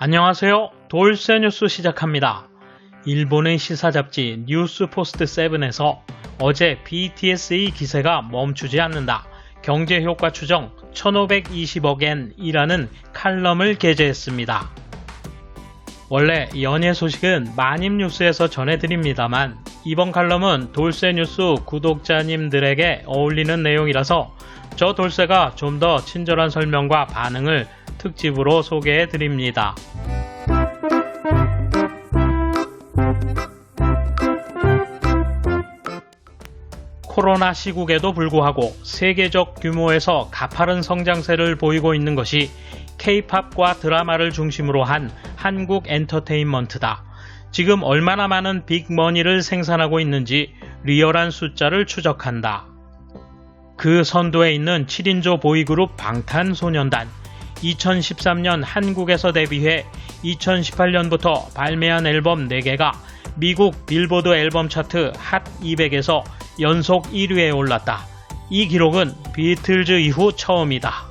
안녕하세요. 돌쇠 뉴스 시작합니다. 일본의 시사잡지 뉴스포스트7에서 어제 BTS의 기세가 멈추지 않는다. 경제효과 추정 1520억엔이라는 칼럼을 게재했습니다. 원래 연예 소식은 마님뉴스에서 전해드립니다만 이번 칼럼은 돌쇠뉴스 구독자님들에게 어울리는 내용이라서 저 돌쇠가 좀 더 친절한 설명과 반응을 특집으로 소개해드립니다. 코로나 시국에도 불구하고 세계적 규모에서 가파른 성장세를 보이고 있는 것이 K-팝과 드라마를 중심으로 한 한국 엔터테인먼트다. 지금 얼마나 많은 빅머니를 생산하고 있는지 리얼한 숫자를 추적한다. 그 선두에 있는 7인조 보이그룹 방탄소년단. 2013년 한국에서 데뷔해 2018년부터 발매한 앨범 4개가 미국 빌보드 앨범 차트 핫 200에서 연속 1위에 올랐다. 이 기록은 비틀즈 이후 처음이다.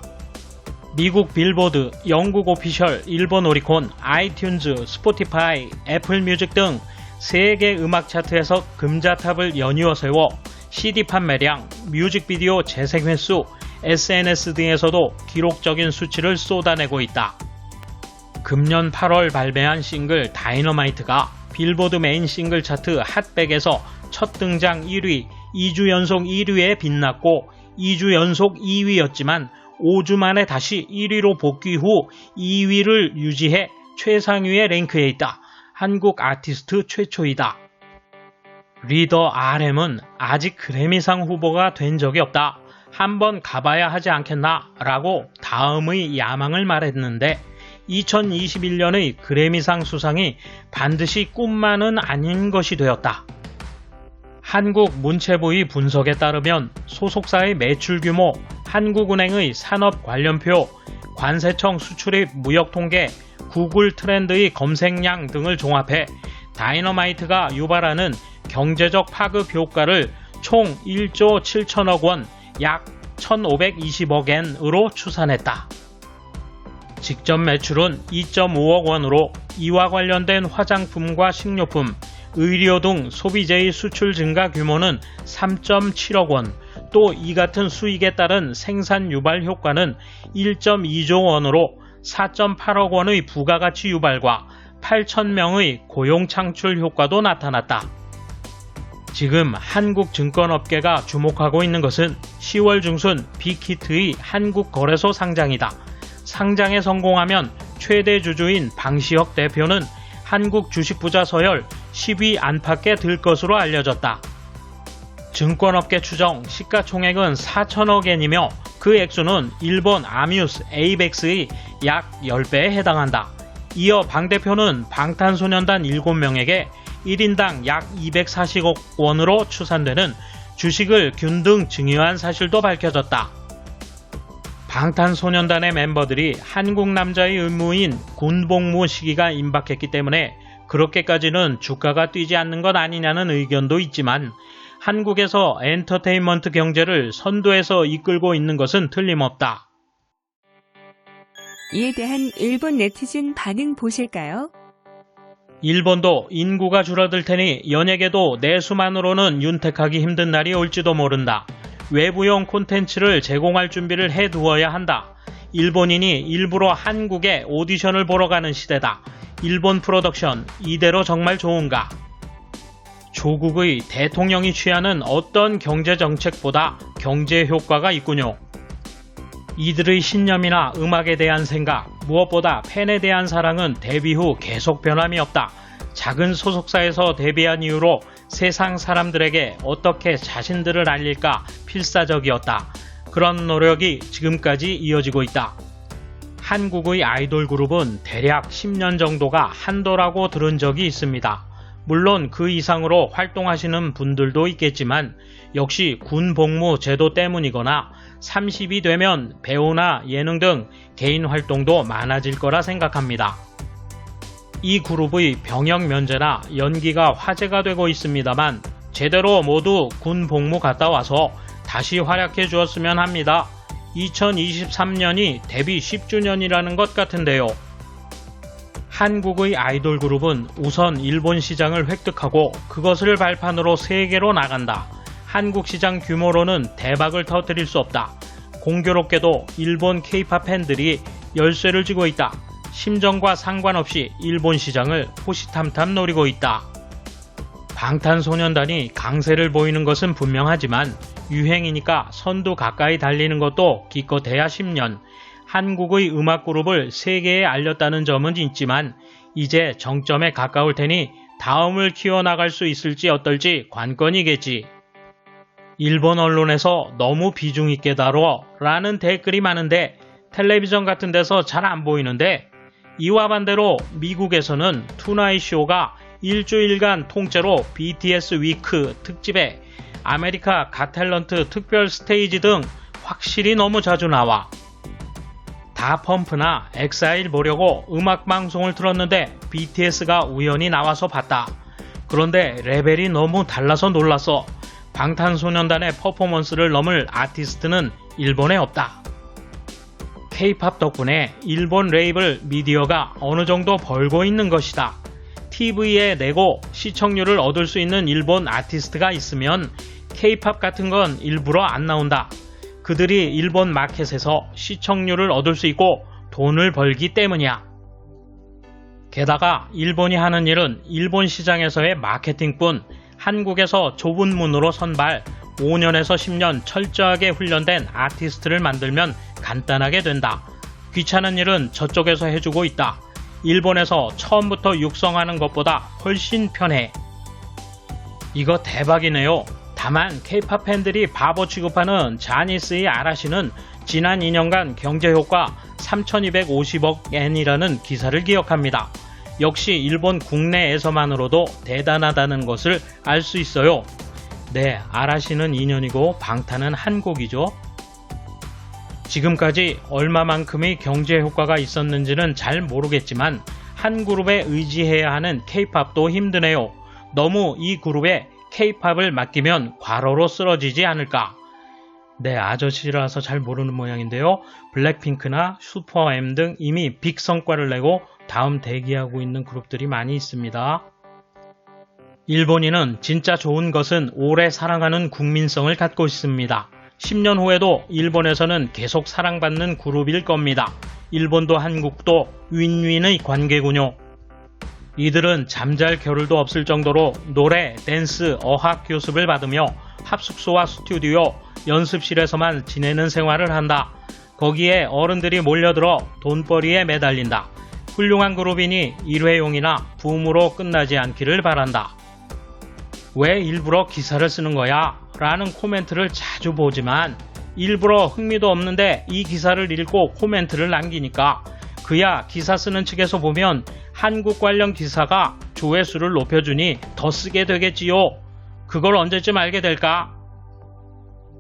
미국 빌보드, 영국 오피셜, 일본 오리콘, 아이튠즈, 스포티파이, 애플 뮤직 등 세계 음악 차트에서 금자탑을 연이어 세워 CD 판매량, 뮤직비디오 재생 횟수, SNS 등에서도 기록적인 수치를 쏟아내고 있다. 금년 8월 발매한 싱글 다이너마이트가 빌보드 메인 싱글 차트 핫100에서 첫 등장 1위, 2주 연속 1위에 빛났고 2주 연속 2위였지만 5주 만에 다시 1위로 복귀 후 2위를 유지해 최상위에 랭크해 있다. 한국 아티스트 최초이다. 리더 RM은 아직 그래미상 후보가 된 적이 없다. 한번 가봐야 하지 않겠나? 라고 다음의 야망을 말했는데 2021년의 그래미상 수상이 반드시 꿈만은 아닌 것이 되었다. 한국 문체부의 분석에 따르면 소속사의 매출 규모, 한국은행의 산업 관련표, 관세청 수출입 무역통계, 구글 트렌드의 검색량 등을 종합해 다이너마이트가 유발하는 경제적 파급 효과를 총 1조 7천억 원, 약 1520억엔으로 추산했다. 직접 매출은 2.5억 원으로 이와 관련된 화장품과 식료품, 의료 등 소비재의 수출 증가 규모는 3.7억 원, 또 이 같은 수익에 따른 생산 유발 효과는 1.2조 원으로 4.8억 원의 부가가치 유발과 8,000명의 고용 창출 효과도 나타났다. 지금 한국 증권업계가 주목하고 있는 것은 10월 중순 빅히트의 한국 거래소 상장이다. 상장에 성공하면 최대 주주인 방시혁 대표는 한국 주식부자 서열 10위 안팎에 들 것으로 알려졌다. 증권업계 추정 시가총액은 4천억엔이며 그 액수는 일본 아뮤스 에이벡스의 약 10배에 해당한다. 이어 방 대표는 방탄소년단 7명에게 1인당 약 240억 원으로 추산되는 주식을 균등 증여한 사실도 밝혀졌다. 방탄소년단의 멤버들이 한국 남자의 의무인 군복무 시기가 임박했기 때문에 그렇게까지는 주가가 뛰지 않는 것 아니냐는 의견도 있지만 한국에서 엔터테인먼트 경제를 선두에서 이끌고 있는 것은 틀림없다. 이에 대한 일본 네티즌 반응 보실까요? 일본도 인구가 줄어들 테니 연예계도 내수만으로는 윤택하기 힘든 날이 올지도 모른다. 외부용 콘텐츠를 제공할 준비를 해두어야 한다. 일본인이 일부러 한국에 오디션을 보러 가는 시대다. 일본 프로덕션 이대로 정말 좋은가? 조국의 대통령이 취하는 어떤 경제정책보다 경제 효과가 있군요. 이들의 신념이나 음악에 대한 생각, 무엇보다 팬에 대한 사랑은 데뷔 후 계속 변함이 없다. 작은 소속사에서 데뷔한 이후로 세상 사람들에게 어떻게 자신들을 알릴까 필사적이었다. 그런 노력이 지금까지 이어지고 있다. 한국의 아이돌 그룹은 대략 10년 정도가 한도라고 들은 적이 있습니다. 물론 그 이상으로 활동하시는 분들도 있겠지만 역시 군 복무 제도 때문이거나 30이 되면 배우나 예능 등 개인 활동도 많아질 거라 생각합니다. 이 그룹의 병역 면제나 연기가 화제가 되고 있습니다만 제대로 모두 군 복무 갔다 와서 다시 활약해 주었으면 합니다. 2023년이 데뷔 10주년이라는 것 같은데요. 한국의 아이돌 그룹은 우선 일본 시장을 획득하고 그것을 발판으로 세계로 나간다. 한국 시장 규모로는 대박을 터뜨릴 수 없다. 공교롭게도 일본 K-팝 팬들이 열쇠를 쥐고 있다. 심정과 상관없이 일본 시장을 호시탐탐 노리고 있다. 방탄소년단이 강세를 보이는 것은 분명하지만 유행이니까 선두 가까이 달리는 것도 기껏해야 10년. 한국의 음악 그룹을 세계에 알렸다는 점은 있지만 이제 정점에 가까울 테니 다음을 키워나갈 수 있을지 어떨지 관건이겠지. 일본 언론에서 너무 비중 있게 다뤄 라는 댓글이 많은데 텔레비전 같은 데서 잘 안 보이는데, 이와 반대로 미국에서는 투나잇 쇼가 일주일간 통째로 BTS 위크 특집에 아메리카 갓 탤런트 특별 스테이지 등 확실히 너무 자주 나와. 다펌프나 엑사일 보려고 음악 방송을 틀었는데 BTS가 우연히 나와서 봤다. 그런데 레벨이 너무 달라서 놀랐어. 방탄소년단의 퍼포먼스를 넘을 아티스트는 일본에 없다. K-팝 덕분에 일본 레이블 미디어가 어느 정도 벌고 있는 것이다. TV에 내고 시청률을 얻을 수 있는 일본 아티스트가 있으면 K-팝 같은 건 일부러 안 나온다. 그들이 일본 마켓에서 시청률을 얻을 수 있고 돈을 벌기 때문이야. 게다가 일본이 하는 일은 일본 시장에서의 마케팅뿐, 한국에서 좁은 문으로 선발, 5년에서 10년 철저하게 훈련된 아티스트를 만들면 간단하게 된다. 귀찮은 일은 저쪽에서 해주고 있다. 일본에서 처음부터 육성하는 것보다 훨씬 편해. 이거 대박이네요. 다만 K-팝 팬들이 바보 취급하는 자니스의 아라시는 지난 2년간 경제효과 3,250억 엔이라는 기사를 기억합니다. 역시 일본 국내에서만으로도 대단하다는 것을 알 수 있어요. 네, 아라시는 2년이고 방탄은 한 곡이죠. 지금까지 얼마만큼의 경제효과가 있었는지는 잘 모르겠지만 한 그룹에 의지해야 하는 K-팝도 힘드네요. 너무 이 그룹에 K-팝을 맡기면 과로로 쓰러지지 않을까. 네, 아저씨라서 잘 모르는 모양인데요. 블랙핑크나 슈퍼엠 등 이미 빅 성과를 내고 다음 대기하고 있는 그룹들이 많이 있습니다. 일본인은 진짜 좋은 것은 오래 사랑하는 국민성을 갖고 있습니다. 10년 후에도 일본에서는 계속 사랑받는 그룹일 겁니다. 일본도 한국도 윈윈의 관계군요. 이들은 잠잘 겨를도 없을 정도로 노래, 댄스, 어학 교습을 받으며 합숙소와 스튜디오, 연습실에서만 지내는 생활을 한다. 거기에 어른들이 몰려들어 돈벌이에 매달린다. 훌륭한 그룹이니 일회용이나 붐으로 끝나지 않기를 바란다. 왜 일부러 기사를 쓰는 거야? 라는 코멘트를 자주 보지만 일부러 흥미도 없는데 이 기사를 읽고 코멘트를 남기니까 그야 기사 쓰는 측에서 보면 한국 관련 기사가 조회수를 높여주니 더 쓰게 되겠지요. 그걸 언제쯤 알게 될까?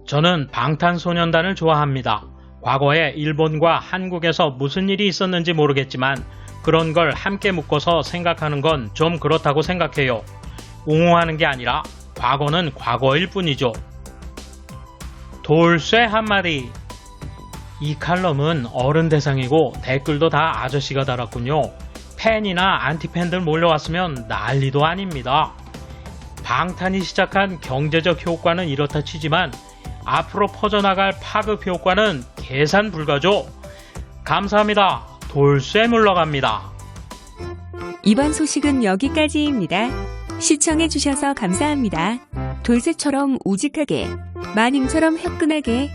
저는 방탄소년단을 좋아합니다. 과거에 일본과 한국에서 무슨 일이 있었는지 모르겠지만 그런 걸 함께 묶어서 생각하는 건 좀 그렇다고 생각해요. 옹호하는 게 아니라 과거는 과거일 뿐이죠. 돌쇠 한마디. 이 칼럼은 어른 대상이고 댓글도 다 아저씨가 달았군요. 팬이나 안티팬들 몰려왔으면 난리도 아닙니다. 방탄이 시작한 경제적 효과는 이렇다 치지만 앞으로 퍼져나갈 파급 효과는 계산 불가죠. 감사합니다. 돌쇠 물러갑니다. 이번 소식은 여기까지입니다. 시청해주셔서 감사합니다. 돌쇠처럼 우직하게, 마님처럼 화끈하게